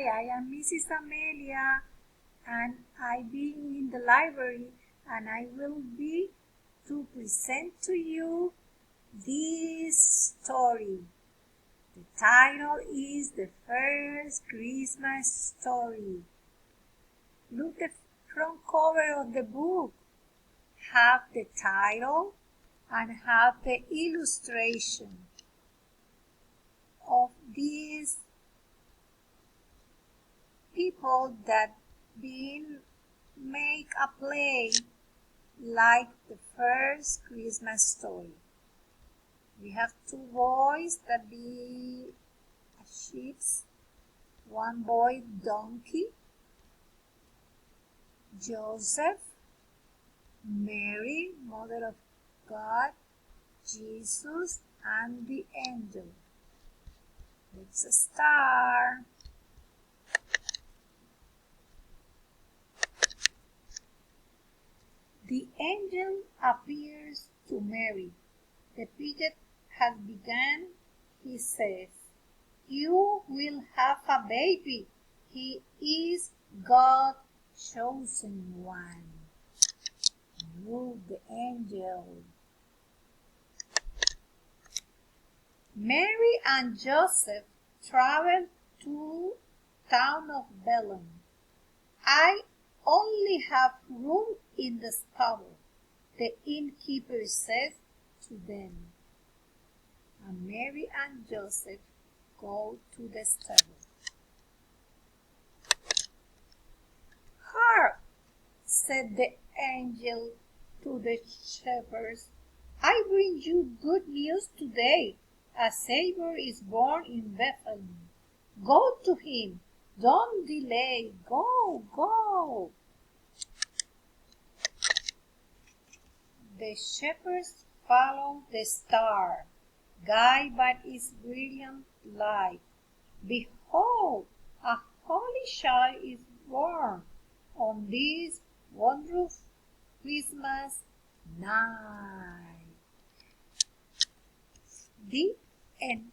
Hi, I am Mrs. Amelia and I've been in the library and I will be to present to you this story. The title is The First Christmas Story. Look at the front cover of the book. Have the title and have the illustration of these people that make a play like the first Christmas story. We have two boys that be sheep, one boy donkey, Joseph, Mary, Mother of God, Jesus, and the angel. Let's start. The angel appears to Mary. The period has begun, he says. You will have a baby. He is God's chosen one. Look, the angel. Mary and Joseph traveled to the town of Bethlehem. I only have room in the stable, the innkeeper said to them. And Mary and Joseph go to the stable. Hark, said the angel to the shepherds. I bring you good news today. A Savior is born in Bethlehem. Go to him. Don't delay. Go, go. The shepherds followed the star, guided by its brilliant light. Behold, a holy child is born on this wondrous Christmas night. The end.